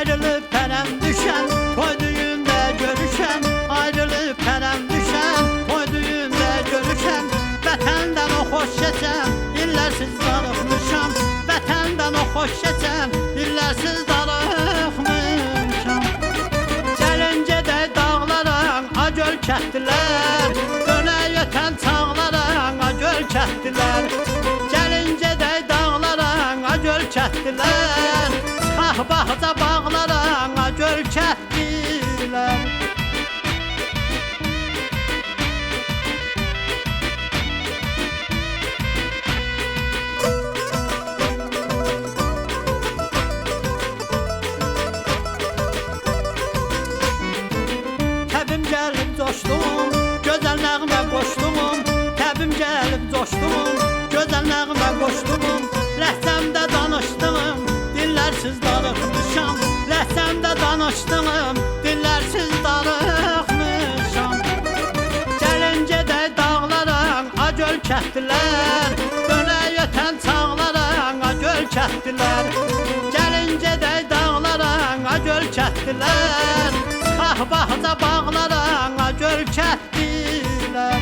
Ayrılıp pərəm düşən, toy düyündə görüşən. Ayrılıp pərəm düşən, toy düyündə görüşən. Vətəndən o xoş keçən, illərsiz darıxmışam. Vətəndən o xoş keçən, illərsiz darıxmışam. Gəlincədə dağlara, acöl kətdilər. Dönək ötən çağlara, acöl kətdilər. Gəlincədə dağlara, acöl kətdilər. Ah bağca bağlara, acöl kətdilər. Təbim gəlib coşdum, gözəl nəğmə qoşdum. Təbim gəlib coşdum, gözəl nəğmə qoşdum. Ləhcəmdə danışdım, dillərsiz darıxmışam. Ləhcəmdə danışdım, dillərsiz darıxmışam. Gəlincədə dağlara, acöl kətdilər. Dönək ötən çağlara, acöl kətdilər. Gəlincədə dağlara, acöl kətdilər. Ah bağca bağlara, acöl kətdilər.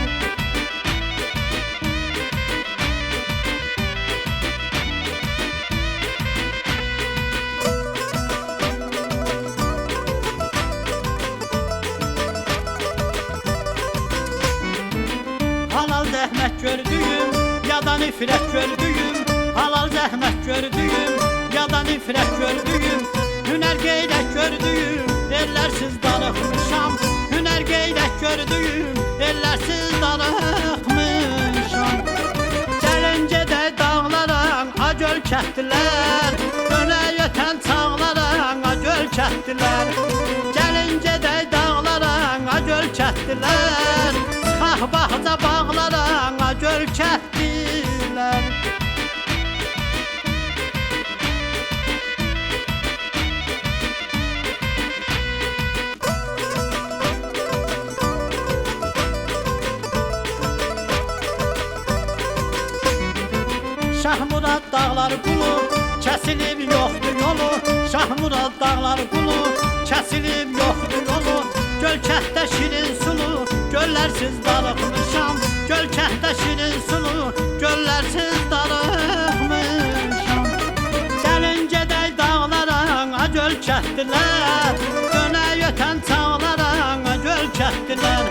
Halal zəhmət gördüyüm, yadan ifrət gördüyüm. Halal zəhmət gördüyüm, yadan ifrət gördüyüm. Hünər qeyrət gördüyüm, ellərsiz darıxmışam. Hünər qeyrət gördüyüm, ellərsiz darıxmışam. Gəlincədə dağlara, acöl kətdilər. Dönək ötən çağlara, acöl kətdilər. Gəlincədə dağlara, acöl kətdilər. Ah bağca bağlara, acöl kətdilər. Şahmurad dağlar qulu, kəsilib yoxdur yolu. Şahmurad dağlar qulu, kəsilib yoxdur yolu. Gölkətdə şirin sulu, göllərsiz darıxmışam. Gölkətdə şirin sulu, göllərsiz darıxmışam. Gəlincədə dağlara, acöl kətdilər. Dönək ötən çağlara, acöl kətdilər.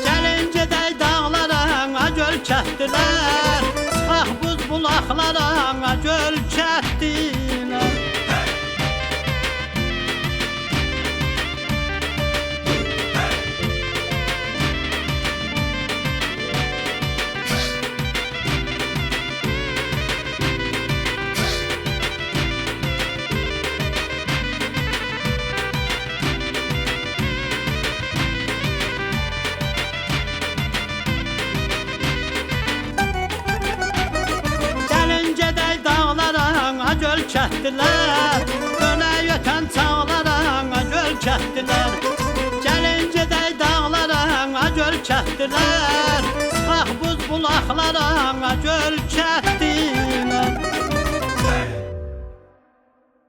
Gəlincədə dağlara, acöl kətdilər. Ah buz bulaqlara, acöl kətdilər. Acöl kətdilər. Dönək ötən çağlara, acöl kətdilər. Gəlincədə dağlara, acöl kətdilər. Ah buz bulaqlara,